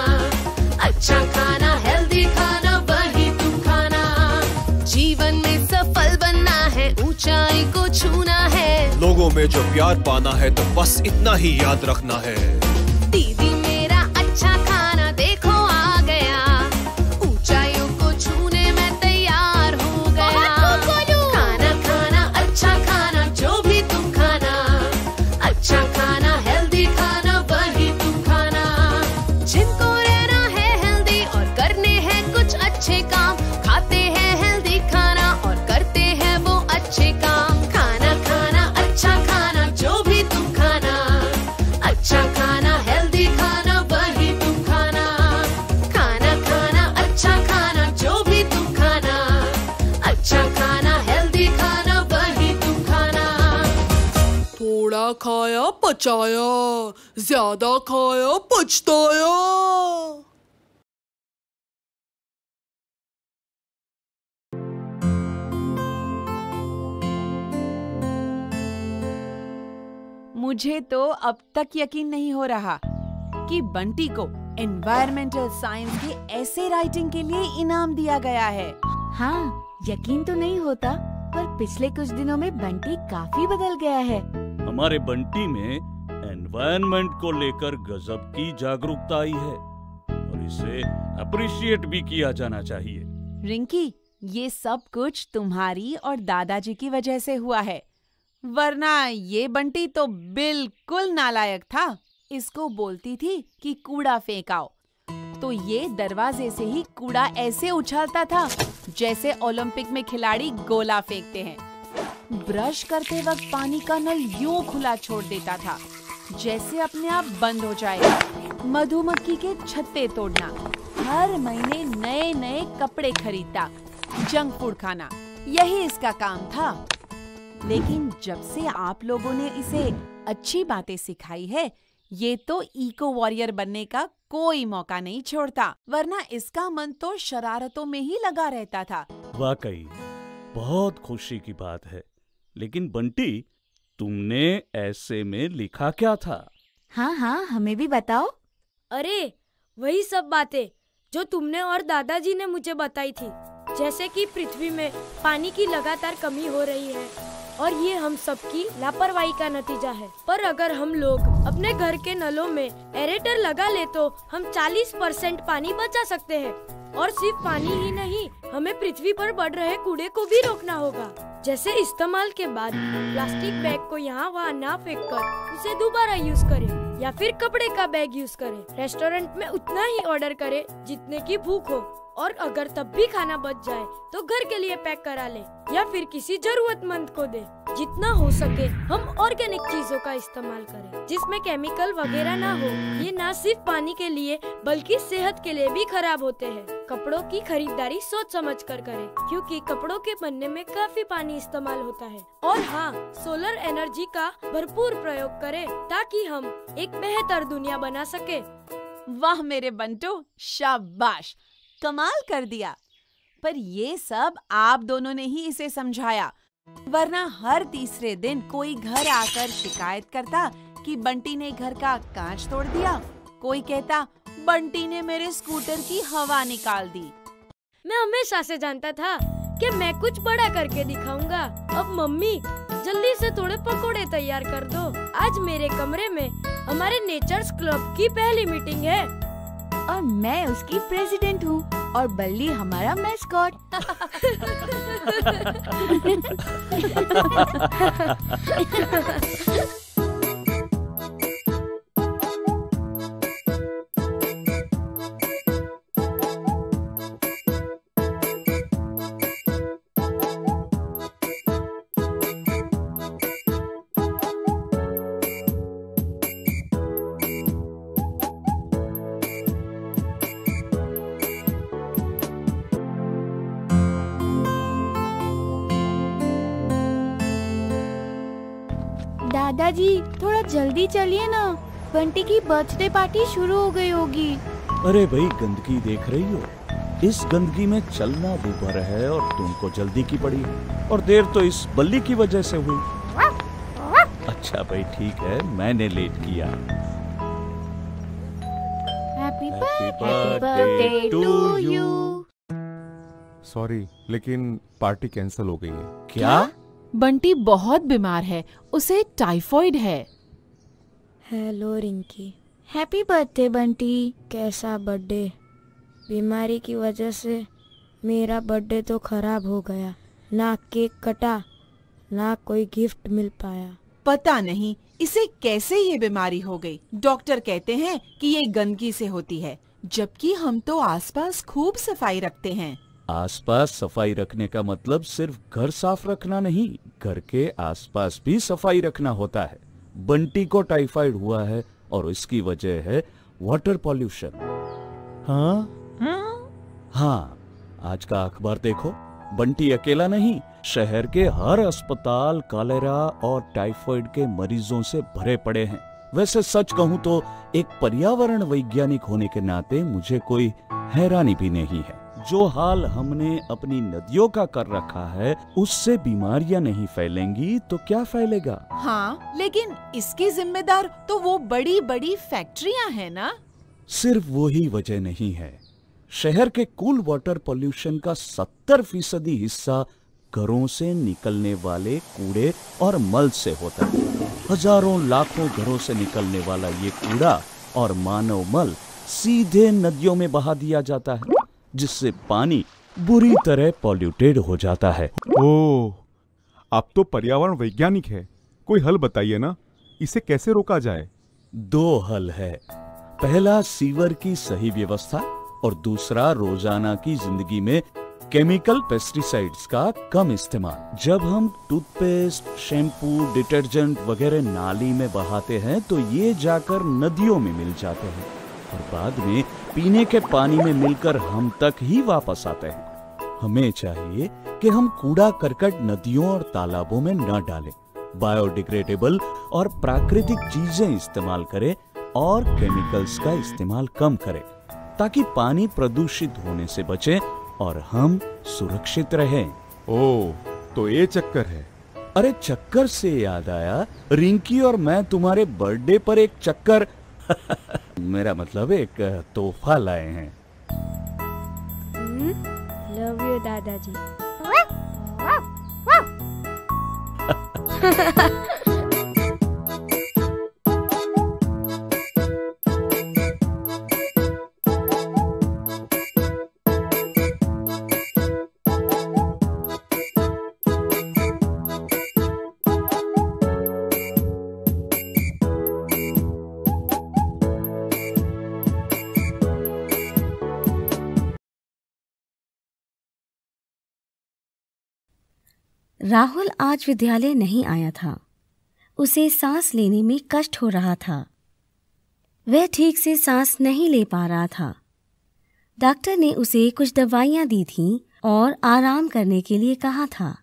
अच्छा खाना हेल्दी खाना वही तुम खाना। जीवन में सफल बनना है, ऊंचाई को छूना है, लोगों में जो प्यार पाना है तो बस इतना ही याद रखना है। दीदी मेरा अच्छा खाना देखो आ गया, ऊंचाइयों को छूने में तैयार हो गया। खाना खाना अच्छा खाना जो भी तुम खाना, अच्छा खाना हेल्दी खाना वही तुम खाना। जिनको रहना है हेल्दी और करने हैं कुछ अच्छे काम, खाते हैं हेल्दी खाना और करते हैं वो अच्छे काम। खाना खाना अच्छा खाना जो भी तुम खाना, अच्छा खाना हेल्दी खाना वही तुम खाना। खाना खाना अच्छा खाना जो भी तुम खाना, अच्छा खाना हेल्दी खाना वही तुम खाना। थोड़ा खाया पचाया, ज्यादा खाया पछताया। मुझे तो अब तक यकीन नहीं हो रहा कि बंटी को एनवायरमेंटल साइंस की ऐसे राइटिंग के लिए इनाम दिया गया है। हाँ, यकीन तो नहीं होता, पर पिछले कुछ दिनों में बंटी काफी बदल गया है। हमारे बंटी में एनवायरनमेंट को लेकर गजब की जागरूकता आई है और इसे अप्रिशिएट भी किया जाना चाहिए। रिंकी, ये सब कुछ तुम्हारी और दादाजी की वजह से हुआ है, वरना ये बंटी तो बिल्कुल नालायक था। इसको बोलती थी कि कूड़ा फेंकाओ, तो ये दरवाजे से ही कूड़ा ऐसे उछालता था जैसे ओलंपिक में खिलाड़ी गोला फेंकते हैं। ब्रश करते वक्त पानी का नल यूं खुला छोड़ देता था जैसे अपने आप बंद हो जाएगा। मधुमक्खी के छत्ते तोड़ना, हर महीने नए नए कपड़े खरीदता, जंक फूड खाना, यही इसका काम था। लेकिन जब से आप लोगों ने इसे अच्छी बातें सिखाई है, ये तो इको वॉरियर बनने का कोई मौका नहीं छोड़ता, वरना इसका मन तो शरारतों में ही लगा रहता था। वाकई बहुत खुशी की बात है। लेकिन बंटी, तुमने ऐसे में लिखा क्या था? हाँ हाँ, हमें भी बताओ। अरे वही सब बातें जो तुमने और दादाजी ने मुझे बताई थी, जैसे कि पृथ्वी में पानी की लगातार कमी हो रही है और ये हम सबकी लापरवाही का नतीजा है। पर अगर हम लोग अपने घर के नलों में एरेटर लगा ले तो हम 40% पानी बचा सकते हैं। और सिर्फ पानी ही नहीं, हमें पृथ्वी पर बढ़ रहे कूड़े को भी रोकना होगा, जैसे इस्तेमाल के बाद प्लास्टिक बैग को यहाँ वहाँ ना फेंककर उसे दोबारा यूज करें, या फिर कपड़े का बैग यूज करें। रेस्टोरेंट में उतना ही ऑर्डर करें जितने की भूख हो, और अगर तब भी खाना बच जाए तो घर के लिए पैक करा ले या फिर किसी जरूरतमंद को दे। जितना हो सके हम ऑर्गेनिक चीजों का इस्तेमाल करें जिसमें केमिकल वगैरह ना हो। ये ना सिर्फ पानी के लिए बल्कि सेहत के लिए भी खराब होते हैं। कपड़ों की खरीदारी सोच समझ कर करें, क्योंकि कपड़ों के बनने में काफी पानी इस्तेमाल होता है। और हाँ, सोलर एनर्जी का भरपूर प्रयोग करें ताकि हम एक बेहतर दुनिया बना सके। वाह मेरे बंटू, शाबाश, कमाल कर दिया। पर ये सब आप दोनों ने ही इसे समझाया, वरना हर तीसरे दिन कोई घर आकर शिकायत करता कि बंटी ने घर का कांच तोड़ दिया, कोई कहता बंटी ने मेरे स्कूटर की हवा निकाल दी। मैं हमेशा से जानता था कि मैं कुछ बड़ा करके दिखाऊंगा। अब मम्मी, जल्दी से थोड़े पकोड़े तैयार कर दो। आज मेरे कमरे में हमारे नेचर्स क्लब की पहली मीटिंग है और मैं उसकी प्रेसिडेंट हूँ और बल्ली हमारा मैस्कॉट। दादाजी, थोड़ा जल्दी चलिए ना, बंटी की बर्थडे पार्टी शुरू हो गई होगी। अरे भाई, गंदगी देख रही हो? इस गंदगी में चलना दूभर है और तुमको जल्दी की पड़ी, और देर तो इस बल्ली की वजह से हुई। अच्छा भाई, ठीक है, मैंने लेट किया। Happy birthday to you. Sorry, लेकिन पार्टी कैंसिल हो गई है। क्या? बंटी बहुत बीमार है, उसे टाइफॉइड है। Hello Rinki. Happy birthday Bunty. कैसा बर्थडे? बीमारी की वजह से मेरा बर्थडे तो खराब हो गया। ना केक कटा, ना कोई गिफ्ट मिल पाया। पता नहीं इसे कैसे ये बीमारी हो गई। डॉक्टर कहते हैं कि ये गंदगी से होती है, जबकि हम तो आसपास खूब सफाई रखते हैं। आसपास सफाई रखने का मतलब सिर्फ घर साफ रखना नहीं, घर के आसपास भी सफाई रखना होता है। बंटी को टाइफाइड हुआ है और इसकी वजह है वाटर पॉल्यूशन। हाँ, आज का अखबार देखो, बंटी अकेला नहीं, शहर के हर अस्पताल कॉलेरा और टाइफाइड के मरीजों से भरे पड़े हैं। वैसे सच कहूँ तो एक पर्यावरण वैज्ञानिक होने के नाते मुझे कोई हैरानी भी नहीं है। जो हाल हमने अपनी नदियों का कर रखा है, उससे बीमारियां नहीं फैलेंगी तो क्या फैलेगा? हाँ, लेकिन इसकी जिम्मेदार तो वो बड़ी बड़ी फैक्ट्रियां हैं ना? सिर्फ वही वजह नहीं है। शहर के कुल वाटर पॉल्यूशन का 70% हिस्सा घरों से निकलने वाले कूड़े और मल से होता है। हजारों लाखों घरों से निकलने वाला ये कूड़ा और मानव मल सीधे नदियों में बहा दिया जाता है, जिससे पानी बुरी तरह पॉल्यूटेड हो जाता है। ओह, आप तो पर्यावरण वैज्ञानिक है, कोई हल बताइए ना, इसे कैसे रोका जाए? 2 हल है। पहला, सीवर की सही व्यवस्था, और दूसरा, रोजाना की जिंदगी में केमिकल पेस्टिसाइड्स का कम इस्तेमाल। जब हम टूथपेस्ट, शैम्पू, डिटर्जेंट वगैरह नाली में बहाते हैं तो ये जाकर नदियों में मिल जाते हैं और बाद में पीने के पानी में मिलकर हम तक ही वापस आते हैं। हमें चाहिए कि हम कूड़ा करकट नदियों और तालाबों में न डालें, बायोडिग्रेडेबल और प्राकृतिक चीजें इस्तेमाल करें और केमिकल्स का इस्तेमाल कम करें ताकि पानी प्रदूषित होने से बचे और हम सुरक्षित रहें। ओह, तो ये चक्कर है। अरे चक्कर से याद आया, रिंकी और मैं तुम्हारे बर्थडे पर एक चक्कर मेरा मतलब एक तोहफा लाए हैं। लव यू दादाजी। राहुल आज विद्यालय नहीं आया था। उसे सांस लेने में कष्ट हो रहा था। वह ठीक से सांस नहीं ले पा रहा था। डॉक्टर ने उसे कुछ दवाइयां दी थीं और आराम करने के लिए कहा था।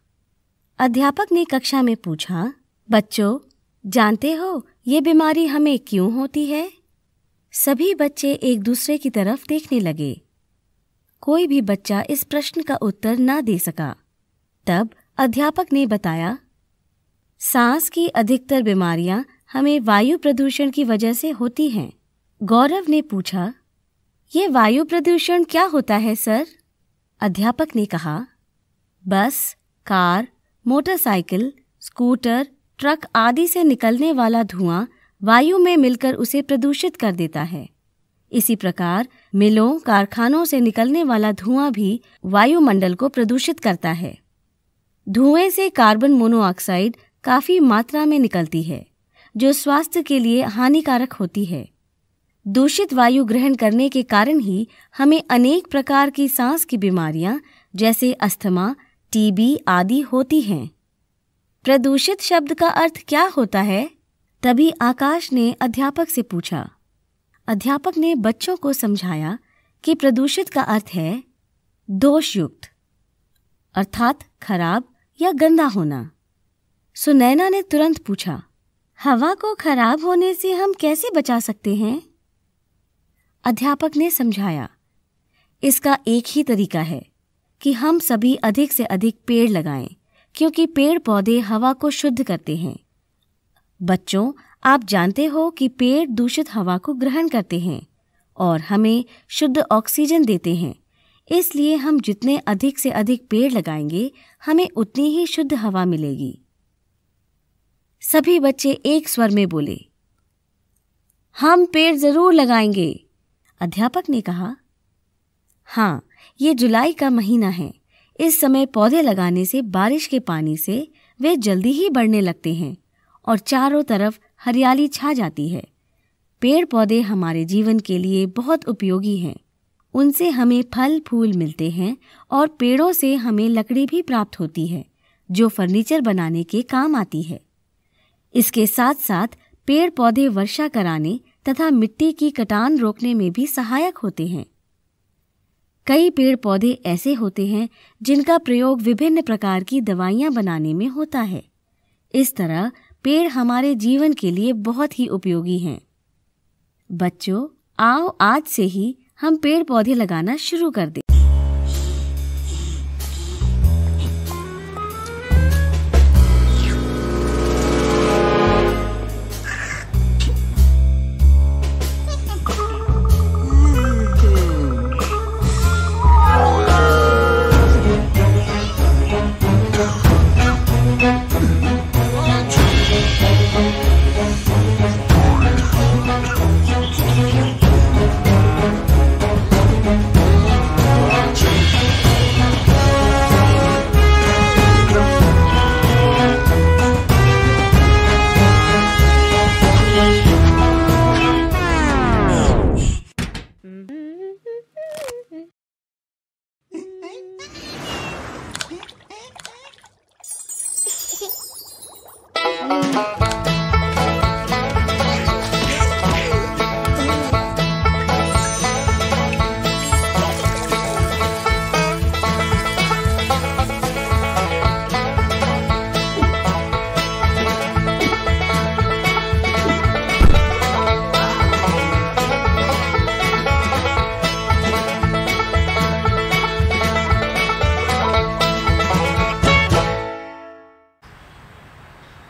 अध्यापक ने कक्षा में पूछा, बच्चों, जानते हो ये बीमारी हमें क्यों होती है? सभी बच्चे एक दूसरे की तरफ देखने लगे। कोई भी बच्चा इस प्रश्न का उत्तर न दे सका। तब अध्यापक ने बताया, सांस की अधिकतर बीमारियां हमें वायु प्रदूषण की वजह से होती हैं। गौरव ने पूछा, ये वायु प्रदूषण क्या होता है सर? अध्यापक ने कहा, बस, कार, मोटरसाइकिल, स्कूटर, ट्रक आदि से निकलने वाला धुआं वायु में मिलकर उसे प्रदूषित कर देता है। इसी प्रकार मिलों, कारखानों से निकलने वाला धुआं भी वायुमंडल को प्रदूषित करता है। धुएं से कार्बन मोनोऑक्साइड काफी मात्रा में निकलती है, जो स्वास्थ्य के लिए हानिकारक होती है। दूषित वायु ग्रहण करने के कारण ही हमें अनेक प्रकार की सांस की बीमारियां जैसे अस्थमा, टीबी आदि होती हैं। प्रदूषित शब्द का अर्थ क्या होता है? तभी आकाश ने अध्यापक से पूछा। अध्यापक ने बच्चों को समझाया कि प्रदूषित का अर्थ है दोषयुक्त, अर्थात खराब या गंदा होना। सुनैना ने तुरंत पूछा, हवा को खराब होने से हम कैसे बचा सकते हैं? अध्यापक ने समझाया, इसका एक ही तरीका है कि हम सभी अधिक से अधिक पेड़ लगाएं, क्योंकि पेड़ पौधे हवा को शुद्ध करते हैं। बच्चों, आप जानते हो कि पेड़ दूषित हवा को ग्रहण करते हैं और हमें शुद्ध ऑक्सीजन देते हैं। इसलिए हम जितने अधिक से अधिक पेड़ लगाएंगे, हमें उतनी ही शुद्ध हवा मिलेगी। सभी बच्चे एक स्वर में बोले, हम पेड़ जरूर लगाएंगे। अध्यापक ने कहा, हाँ, ये जुलाई का महीना है। इस समय पौधे लगाने से बारिश के पानी से वे जल्दी ही बढ़ने लगते हैं और चारों तरफ हरियाली छा जाती है। पेड़ पौधे हमारे जीवन के लिए बहुत उपयोगी हैं। उनसे हमें फल फूल मिलते हैं और पेड़ों से हमें लकड़ी भी प्राप्त होती है, जो फर्नीचर बनाने के काम आती है। इसके साथ साथ पेड़ पौधे वर्षा कराने तथा मिट्टी की कटान रोकने में भी सहायक होते हैं। कई पेड़ पौधे ऐसे होते हैं जिनका प्रयोग विभिन्न प्रकार की दवाइयां बनाने में होता है। इस तरह पेड़ हमारे जीवन के लिए बहुत ही उपयोगी हैं। बच्चों, आओ आज से ही हम पेड़ पौधे लगाना शुरू कर दें।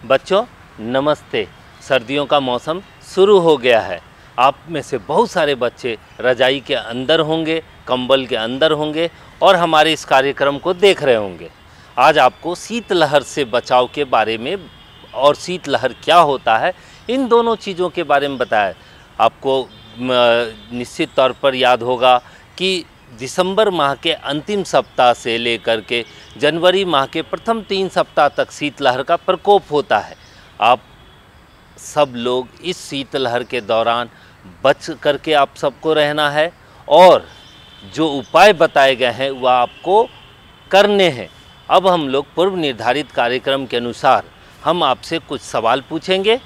बच्चों नमस्ते। सर्दियों का मौसम शुरू हो गया है। आप में से बहुत सारे बच्चे रजाई के अंदर होंगे, कंबल के अंदर होंगे और हमारे इस कार्यक्रम को देख रहे होंगे। आज आपको शीतलहर से बचाव के बारे में और शीतलहर क्या होता है, इन दोनों चीज़ों के बारे में बताया। आपको निश्चित तौर पर याद होगा कि दिसंबर माह के अंतिम सप्ताह से लेकर के जनवरी माह के प्रथम 3 सप्ताह तक शीतलहर का प्रकोप होता है। आप सब लोग इस शीतलहर के दौरान बच करके आप सबको रहना है और जो उपाय बताए गए हैं वह आपको करने हैं। अब हम लोग पूर्व निर्धारित कार्यक्रम के अनुसार हम आपसे कुछ सवाल पूछेंगे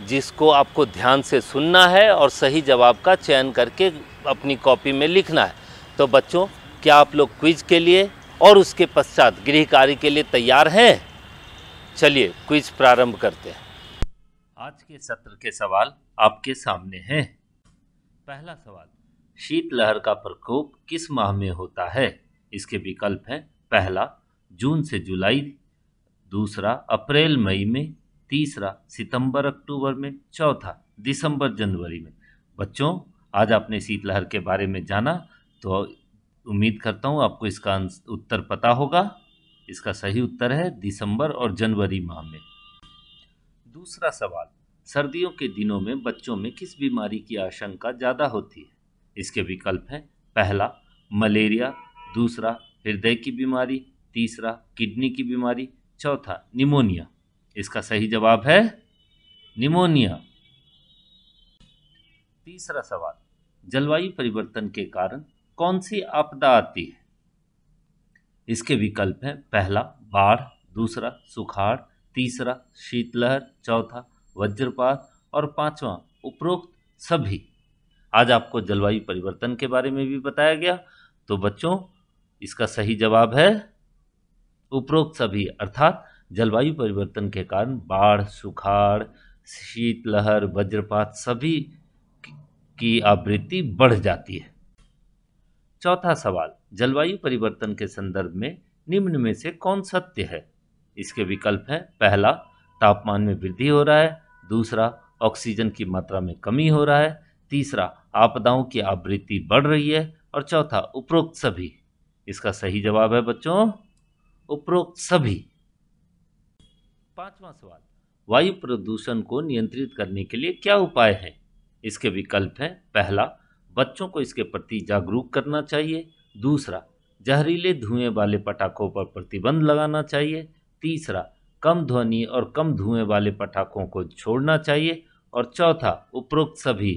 जिसको आपको ध्यान से सुनना है और सही जवाब का चयन करके अपनी कॉपी में लिखना है। तो बच्चों, क्या आप लोग क्विज के लिए और उसके पश्चात गृह कार्य के लिए तैयार हैं? चलिए क्विज प्रारंभ करते हैं। आज के सत्र के सवाल आपके सामने हैं। पहला सवाल, शीतलहर का प्रकोप किस माह में होता है? इसके विकल्प हैं। पहला जून से जुलाई, दूसरा अप्रैल मई में, तीसरा सितंबर अक्टूबर में, चौथा दिसंबर जनवरी में। बच्चों, आज आपने शीतलहर के बारे में जाना तो उम्मीद करता हूँ आपको इसका उत्तर पता होगा। इसका सही उत्तर है दिसंबर और जनवरी माह में। दूसरा सवाल, सर्दियों के दिनों में बच्चों में किस बीमारी की आशंका ज़्यादा होती है? इसके विकल्प हैं। पहला मलेरिया, दूसरा हृदय की बीमारी, तीसरा किडनी की बीमारी, चौथा निमोनिया। इसका सही जवाब है निमोनिया। तीसरा सवाल, जलवायु परिवर्तन के कारण कौन सी आपदा आती है? इसके विकल्प हैं। पहला बाढ़, दूसरा सुखाड़, तीसरा शीतलहर, चौथा वज्रपात और पांचवा उपरोक्त सभी। आज आपको जलवायु परिवर्तन के बारे में भी बताया गया। तो बच्चों, इसका सही जवाब है उपरोक्त सभी, अर्थात जलवायु परिवर्तन के कारण बाढ़, सुखाड़, शीतलहर, वज्रपात सभी की आवृत्ति बढ़ जाती है। चौथा सवाल, जलवायु परिवर्तन के संदर्भ में निम्न में से कौन सत्य है? इसके विकल्प हैं। पहला तापमान में वृद्धि हो रहा है, दूसरा ऑक्सीजन की मात्रा में कमी हो रहा है, तीसरा आपदाओं की आवृत्ति बढ़ रही है और चौथा उपरोक्त सभी। इसका सही जवाब है बच्चों उपरोक्त सभी। पांचवा सवाल, वायु प्रदूषण को नियंत्रित करने के लिए क्या उपाय हैं? इसके विकल्प हैं। पहला बच्चों को इसके प्रति जागरूक करना चाहिए, दूसरा जहरीले धुएं वाले पटाखों पर प्रतिबंध लगाना चाहिए, तीसरा कम ध्वनि और कम धुएं वाले पटाखों को छोड़ना चाहिए और चौथा उपरोक्त सभी।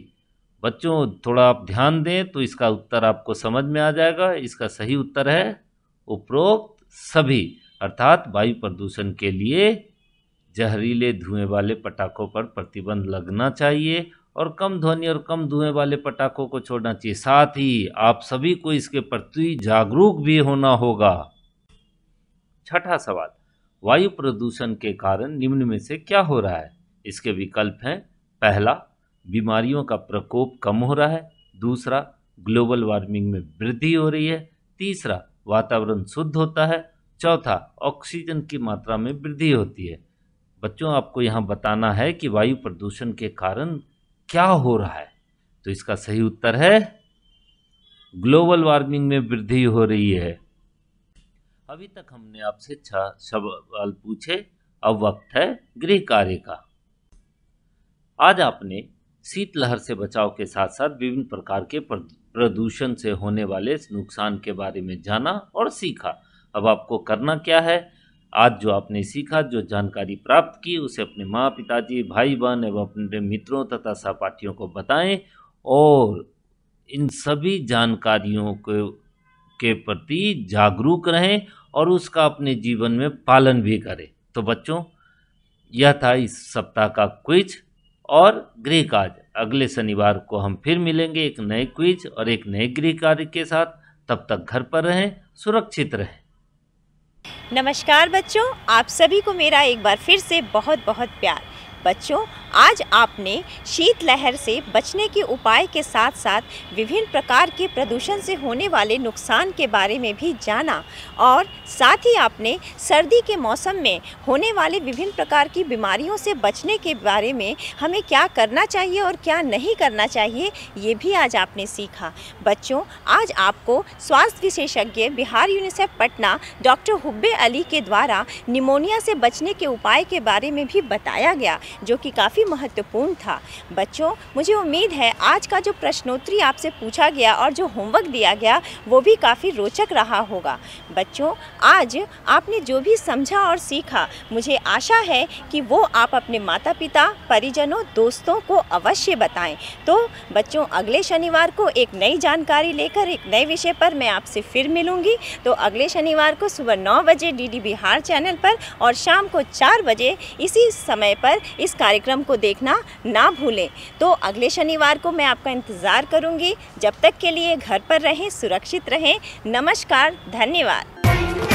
बच्चों, थोड़ा आप ध्यान दें तो इसका उत्तर आपको समझ में आ जाएगा। इसका सही उत्तर है उपरोक्त सभी, अर्थात वायु प्रदूषण के लिए जहरीले धुएं वाले पटाखों पर प्रतिबंध लगना चाहिए और कम ध्वनि और कम धुएं वाले पटाखों को छोड़ना चाहिए। साथ ही आप सभी को इसके प्रति जागरूक भी होना होगा। छठा सवाल, वायु प्रदूषण के कारण निम्न में से क्या हो रहा है? इसके विकल्प हैं। पहला बीमारियों का प्रकोप कम हो रहा है, दूसरा ग्लोबल वार्मिंग में वृद्धि हो रही है, तीसरा वातावरण शुद्ध होता है, चौथा ऑक्सीजन की मात्रा में वृद्धि होती है। बच्चों, आपको यहाँ बताना है कि वायु प्रदूषण के कारण क्या हो रहा है। तो इसका सही उत्तर है ग्लोबल वार्मिंग में वृद्धि हो रही है। अभी तक हमने आपसे 6 सवाल पूछे, अब वक्त है गृह कार्य का। आज आपने शीतलहर से बचाव के साथ साथ विभिन्न प्रकार के प्रदूषण से होने वाले नुकसान के बारे में जाना और सीखा। अब आपको करना क्या है? आज जो आपने सीखा, जो जानकारी प्राप्त की, उसे अपने माँ, पिताजी, भाई बहन एवं अपने मित्रों तथा सहपाठियों को बताएं और इन सभी जानकारियों के प्रति जागरूक रहें और उसका अपने जीवन में पालन भी करें। तो बच्चों, यह था इस सप्ताह का क्विज और गृह कार्य। अगले शनिवार को हम फिर मिलेंगे एक नए क्विज और एक नए गृह कार्य के साथ। तब तक घर पर रहें, सुरक्षित रहें। नमस्कार बच्चों, आप सभी को मेरा एक बार फिर से बहुत बहुत प्यार। बच्चों, आज आपने शीतलहर से बचने के उपाय के साथ साथ विभिन्न प्रकार के प्रदूषण से होने वाले नुकसान के बारे में भी जाना और साथ ही आपने सर्दी के मौसम में होने वाले विभिन्न प्रकार की बीमारियों से बचने के बारे में हमें क्या करना चाहिए और क्या नहीं करना चाहिए, ये भी आज आपने सीखा। बच्चों, आज आपको स्वास्थ्य विशेषज्ञ बिहार यूनिसेफ पटना डॉक्टर हुब्बे अली के द्वारा निमोनिया से बचने के उपाय के बारे में भी बताया गया, जो कि काफ़ी महत्वपूर्ण था। बच्चों, मुझे उम्मीद है आज का जो प्रश्नोत्तरी आपसे पूछा गया और जो होमवर्क दिया गया वो भी काफ़ी रोचक रहा होगा। बच्चों, आज आपने जो भी समझा और सीखा, मुझे आशा है कि वो आप अपने माता पिता, परिजनों, दोस्तों को अवश्य बताएं। तो बच्चों, अगले शनिवार को एक नई जानकारी लेकर एक नए विषय पर मैं आपसे फिर मिलूंगी। तो अगले शनिवार को सुबह 9 बजे डीडी बिहार चैनल पर और शाम को 4 बजे इसी समय पर इस कार्यक्रम को देखना ना भूलें। तो अगले शनिवार को मैं आपका इंतज़ार करूंगी। जब तक के लिए घर पर रहें, सुरक्षित रहें। नमस्कार, धन्यवाद।